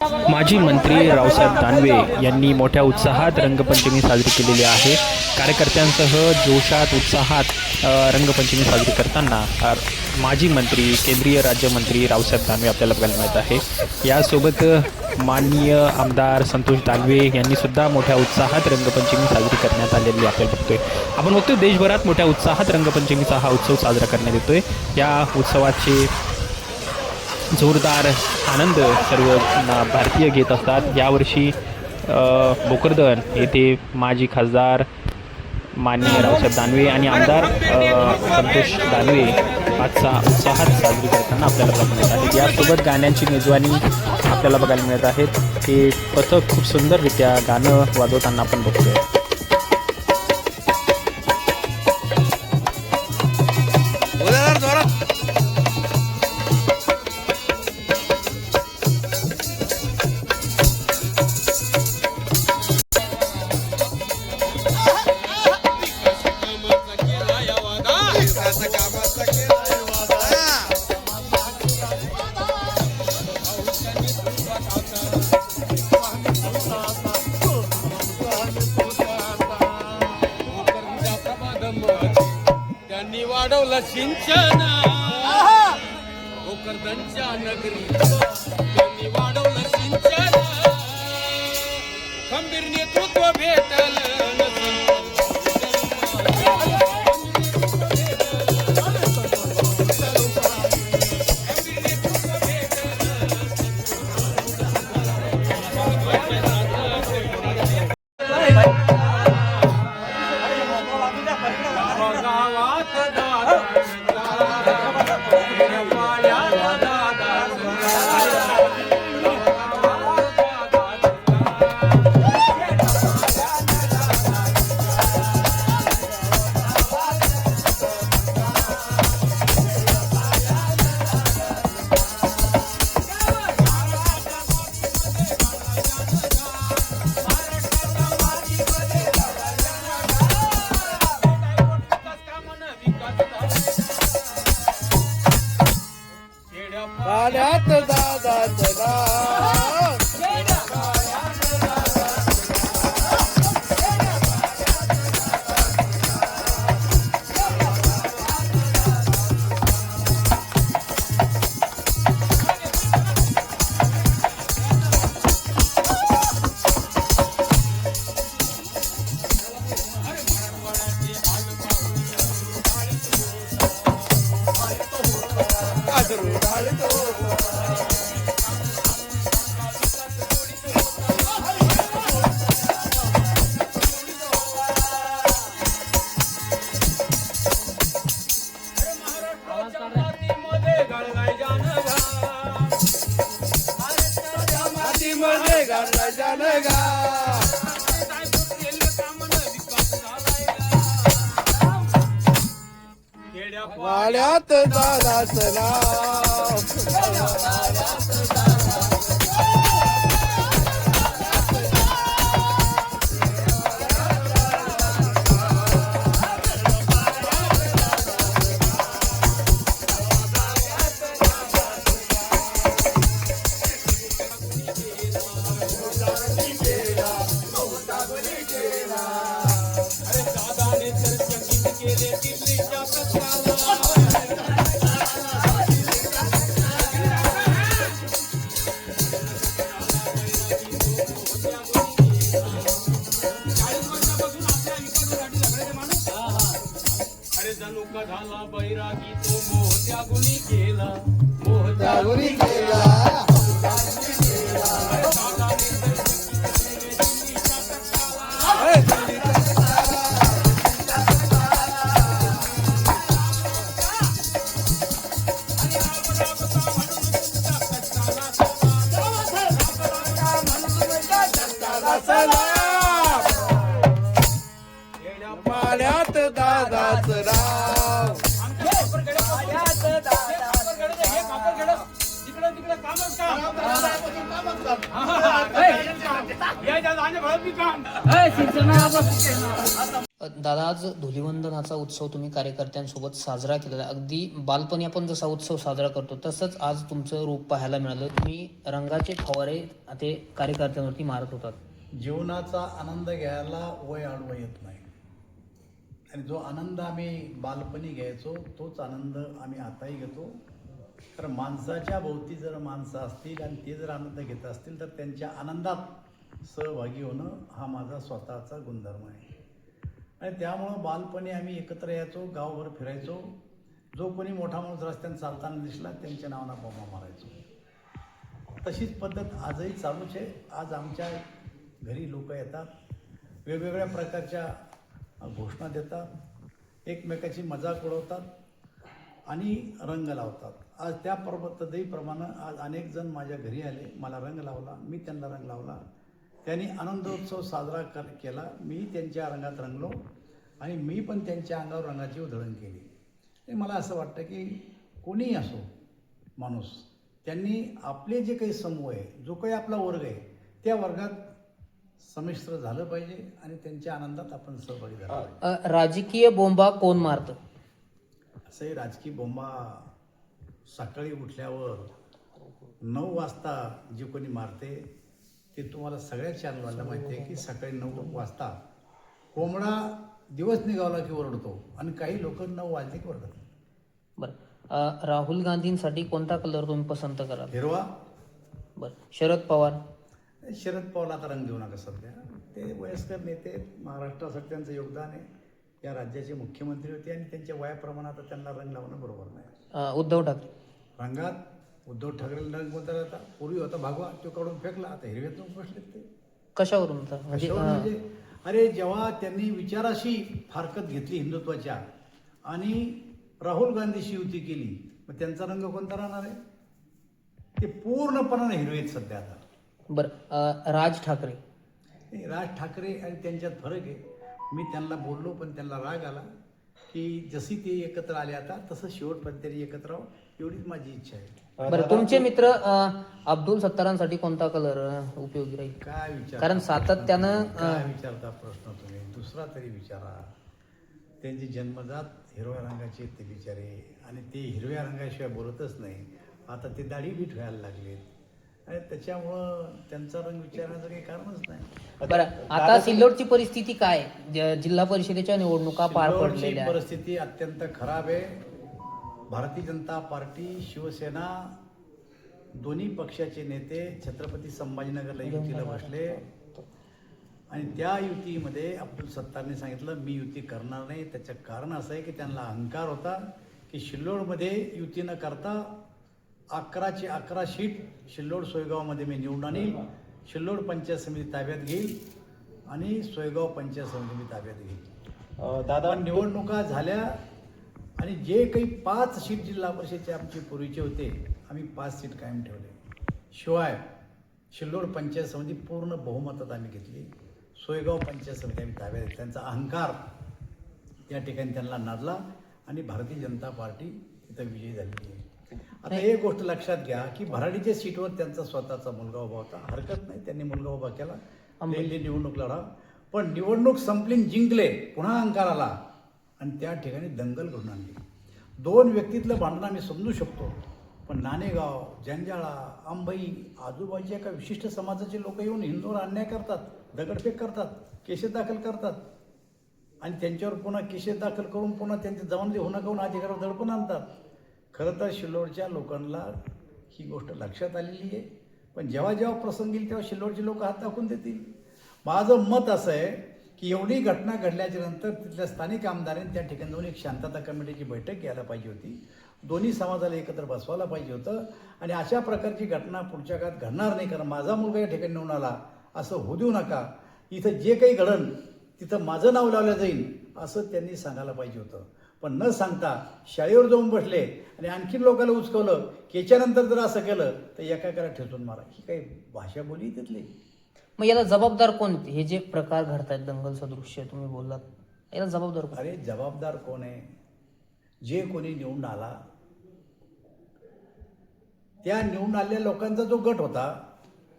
माजी मंत्री रावसाहेब दानवे यांनी मोठ्या उत्साहात रंगपंचमी साजरी केलेली आहे। कार्यकर्त्यांसह जोशात उत्साहात रंगपंचमी साजरी करताना माजी मंत्री केंद्रीय राज्यमंत्री रावसाहेब दानवे आपल्याला बघायला मिळत आहे। यासोबत माननीय आमदार संतोष दानवे यांनी सुद्धा मोठ्या उत्साहात रंगपंचमी साजरी करण्यात आलेली आपल्याला बघतोय। देशभरात मोठ्या उत्साहात रंगपंचमीचा हा उत्सव साजरा करण्यात येतोय। या उत्सवाचे जोरदार आनंद सर्व भारतीय घेत असतात। यावर्षी भोकरदन येथे माजी खासदार माननीय रावसाहेब दानवे आणि आमदार संतोष दानवे आजचा उत्साहात साजरी करताना आपल्याला बघायला मिळत आहे। यासोबत गाण्यांची मेजवानी आपल्याला बघायला मिळत आहेत। हे पथक खूप सुंदररित्या गाणं वाजवताना आपण बघतोय। त्यांनी वाढवलं सिंचन भोकरदनच्या नगरी, त्यांनी वाढवलं सिंचन, खंबीर नेतृत्व भेटलं पाण्यात दादाचं नाव, वाड्यात दादाचं नाव, जनुका झाला बैरागी तो मोहत्या गुणी केला, मोहत्या गुणी केला, पाण्यात दादाचं नाव, दादा, आज धुलिवंदनाचा उत्सव तुम्ही कार्यकर्त्यांसोबत साजरा केलेला आहे. अगदी बालपणी आपण जसा उत्सव साजरा करतो तसंच आज तुमचं रूप पाहायला मिळालं. तुम्ही रंगाचे फवारे ते कार्यकर्त्यांवरती मारत होतात. जीवनाचा आनंद घ्यायला वय आडवं येत नाही आणि जो आनंद आम्ही बालपणी घ्यायचो तोच आनंद आम्ही आताही घेतो. कारण माणसाच्या भोवती जर माणसं असतील आणि ते जर आनंद घेत असतील तर त्यांच्या आनंदात सहभागी होणं हा माझा स्वतःचा गुणधर्म आहे. आणि त्यामुळं बालपणी आम्ही एकत्र यायचो, गावभर फिरायचो. जो कोणी मोठा माणूस रस्त्याने चालताना दिसला त्यांच्या नावानं बोंबा मारायचो. तशीच पद्धत आजही चालूच आहे. आज आमच्या घरी लोक येतात, वेगवेगळ्या प्रकारच्या घोषणा देतात, एकमेकाची मजाक उडवतात आणि रंग लावतात. आज त्या पद्धतीप्रमाणे आज अनेक जण माझ्या घरी आले, मला रंग लावला, मी त्यांना रंग लावला. त्यांनी आनंदोत्सव साजरा केला, मी त्यांच्या रंगात रंगलो आणि मी पण त्यांच्या अंगावर रंगाची उधळण केली. आणि मला असं वाटतं की कोणीही असो माणूस, त्यांनी आपले जे काही समूह आहे, जो काही आपला वर्ग आहे, त्या वर्गात संमिश्र झालं पाहिजे आणि त्यांच्या आनंदात आपण सहभागी झालं पाहिजे. राजकीय बोंबा कोण मारतं? असंही राजकीय बोंबा सकाळी उठल्यावर 9 वाजता जे कोणी मारते ते तुम्हाला सगळ्या चॅनलवाला माहिती आहे की सकाळी 9 वाजता कोंबडा दिवस निघावला की ओरडतो आणि काही लोक 9 वाजले की ओरडतात. बरं, राहुल गांधींसाठी कोणता कलर तुम्ही पसंत कराल? हिरवा. बरं, शरद पवार? शरद पवारला आता रंग देऊ नका सध्या. ते वयस्कर नेते, महाराष्ट्रासाठी त्यांचं योगदान आहे, या राज्याचे मुख्यमंत्री होते आणि त्यांच्या वयाप्रमाणे आता त्यांना रंग लावणं बरोबर नाही. उद्धव ठाकरे? रंगात उद्धव ठाकरेला रंग कोणता होता? पूर्वी होता भगवा, तो काढून फेकला, आता हिरव्यातून बसले ते. कशावरून होता? म्हणजे अरे, जेव्हा त्यांनी विचाराशी फारकत घेतली हिंदुत्वाच्या आणि राहुल गांधीशी युती केली, मग त्यांचा रंग कोणता राहणार आहे? ते पूर्णपणाने हिरवे आहेत सध्या आता. बरं, राज ठाकरे? राज ठाकरे आणि त्यांच्यात फरक आहे. मी त्यांना बोललो पण त्यांना राग आला की जशी ते एकत्र आले आता तसं शेवटपर्यंत तरी एकत्र राहावं, एवढीच माझी इच्छा आहे. बरं, तुमचे मित्र अब्दुल सत्तारांसाठी कोणता कलर उपयोगी राहील? काय विचार, कारण सातत्यानं काय विचारता प्रश्न तुम्ही? दुसरा तरी विचारा. त्यांची जन्मजात हिरव्या रंगाचे ते बिचारे आणि ते हिरव्या रंगाशिवाय बोलतच नाही. आता ते दाढी बी ठेवायला लागलेत आणि त्याच्यामुळं त्यांचा रंग विचारण्याचं काही कारणच नाही. बरं, आता सिल्लोडची परिस्थिती काय? जिल्हा परिषदेच्या निवडणुका पार सिल्लोडची पडलेल्या आहेत. परिस्थिती अत्यंत खराब आहे. भारतीय जनता पार्टी, शिवसेना दोन्ही पक्षाचे नेते छत्रपती संभाजीनगरला युतीला बसले आणि त्या युतीमध्ये अब्दुल सत्तारने सांगितलं मी युती करणार नाही. त्याचं कारण असं आहे की त्यांना अहंकार होता की सिल्लोडमध्ये युती न करता 11ची 11 सीट सिल्लोड सोयगावमध्ये मी निवडून आणील, सिल्लोड पंचायत समिती ताब्यात घेईल आणि सोयगाव पंचायत समिती मी ताब्यात घेईल. दादा, निवडणुका झाल्या आणि जे काही 5 सीट जिल्हा परिषदेचे आमचे पूर्वीचे होते, आम्ही 5 सीट कायम ठेवले. शिवाय सिल्लोड पंचायत समिती पूर्ण बहुमतात आम्ही घेतली, सोयगाव पंचायत समिती आम्ही ताब्यात घेतली. त्यांचा अहंकार त्या ठिकाणी त्यांना नादला आणि भारतीय जनता पार्टी तिथं विजयी झालेली आहे. आता एक गोष्ट लक्षात घ्या की भराडीच्या सीटवर त्यांचा स्वतःचा मुलगा उभा होता, हरकत नाही, त्यांनी मुलगा उभा केला, निवडणूक लढा. पण निवडणूक संपली, जिंकले, पुन्हा अहंकार आला आणि त्या ठिकाणी दंगल घडून आणली. 2 व्यक्तीतलं भांडण आम्ही समजू शकतो, पण नाणेगाव, जंजाळा, अंबई आजूबाजूच्या एका विशिष्ट समाजाचे लोक येऊन हिंदूवर अन्याय करतात, दगडफेक करतात, केसेस दाखल करतात आणि त्यांच्यावर पुन्हा केसेस दाखल करून पुन्हा त्यांच्या जबाबदारी होणं करून अधिकारावर दडपण आणतात. खरं तर सिल्लोडच्या लोकांना ही गोष्ट लक्षात आलेली आहे, पण जेव्हा जेव्हा प्रसंग येईल तेव्हा सिल्लोडचे लोक हात दाखवून देतील. माझं मत असं आहे की एवढी घटना घडल्याच्या नंतर तिथल्या स्थानिक आमदारांनी त्या ठिकाणी जाऊन एक शांतता कमिटीची बैठक घ्यायला पाहिजे होती, दोन्ही समाजाला एकत्र बसवायला पाहिजे होतं आणि अशा प्रकारची घटना पुढच्या काळात घडणार नाही. कारण माझा मुलगा या ठिकाणी निवडून आला असं होऊ देऊ नका, इथं जे काही घडन तिथं माझं नाव लावलं जाईल असं त्यांनी सांगायला पाहिजे होतं. पण न सांगता शाळेवर जाऊन बसले आणि आणखीन लोकांना उचकवलं की याच्यानंतर जर असं केलं तर एकाकडे ठेचून मारा. ही काही भाषा बोली तिथली. मग याला जबाबदार कोण? हे जे प्रकार घडतायत दंगल सदृश्य तुम्ही बोललात, याला जबाबदार कोण? अरे, जबाबदार कोण आहे? जे कोणी निवडून आला त्या निवडून आलेल्या लोकांचा जो गट होता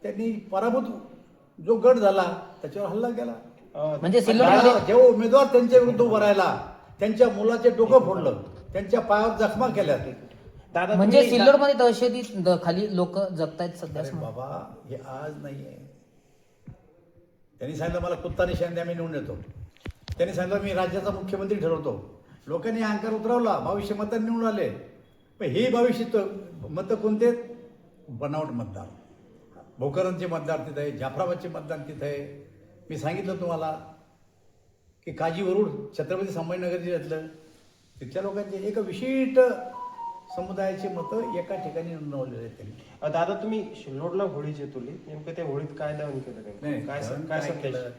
त्यांनी पराभूत जो गट झाला त्याच्यावर हल्ला केला. म्हणजे सिल्लोडमध्ये जेव्हा उमेदवार त्यांच्या विरुद्ध उभं राहिला त्यांच्या मुलाचे डोकं फोडलं, त्यांच्या पायावर जखमा केल्या. दादा म्हणजे तुम्ही- सिल्लोडमध्ये दहशती खाली लोक जगतायत सध्या अरे बाबा, हे आज नाहीये. त्यांनी सांगितलं मला कुत्ता निशाण द्या, मी निवडून येतो. त्यांनी सांगितलं मी राज्याचा मुख्यमंत्री ठरवतो. लोकांनी अहंकार उतरवला, 2200 मतं निवडून आले. पण ही 2200 मतं कोणते? बनावट मतदार. भोकरांचे मतदार तिथं आहे, जाफराबादचे मतदार तिथं आहे. मी सांगितलं तुम्हाला की काजी वरुड छत्रपती संभाजीनगर जिल्ह्यातलं तिथल्या लोकांचे एक विशिष्ट समुदायाची मतं एका ठिकाणी नोंदवलेली आहेत त्यांनी. दादा तुम्ही शिल्लोडला होळीची तुली नेमकं त्या होळीत काय दहन केलं नाही, त्यांनी? काय दहन काय काय संदेश? केलं?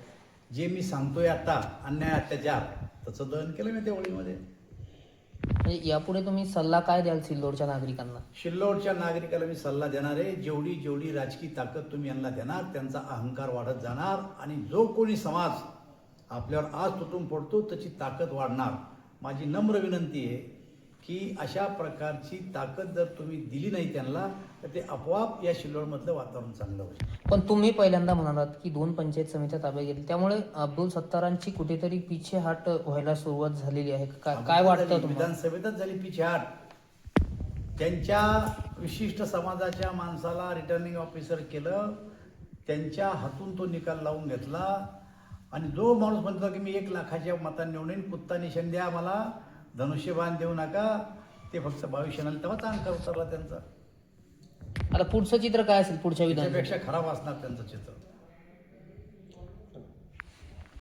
जे मी सांगतोय आता अन्याय अत्याचार तसं दहन केलं मी त्या होळीमध्ये. म्हणजे यापुढे तुम्ही सल्ला काय द्याल सिल्लोडच्या नागरिकांना? शिल्लोडच्या नागरिकाला मी सल्ला देणार आहे, जेवढी जेवढी राजकीय ताकद तुम्ही यांना देणार त्यांचा अहंकार वाढत जाणार आणि जो कोणी समाज आपल्यावर आज तुटून पडतो त्याची ताकद वाढणार. माझी नम्र विनंती आहे की अशा प्रकारची ताकद जर तुम्ही दिली नाही त्यांना तर ते आपोआप या शिल्लोडमधलं वातावरण चांगलं होईल. पण तुम्ही पहिल्यांदा म्हणालात की 2 पंचायत समित्या ताब्यात घेतली, त्यामुळे अब्दुल सत्तारांची कुठेतरी पिछेहाट व्हायला सुरुवात झालेली आहे. काय वाटतं तुम्हाला? विधानसभेतच झाली पिछेहाट. त्यांच्या विशिष्ट समाजाच्या माणसाला रिटर्निंग ऑफिसर केलं, त्यांच्या हातून तो निकाल लावून घेतला आणि जो माणूस म्हणतो की मी 1 लाखाच्या मतांनी निवडून कुत्ता निशाण द्या, मला धनुष्यबाण देऊ नका, ते फक्त 2200 आले तेव्हाच अहंकार उतरला त्यांचा. आता पुढचं चित्र काय असेल पुढच्या विधान? त्यापेक्षा खराब असणार त्यांचं चित्र.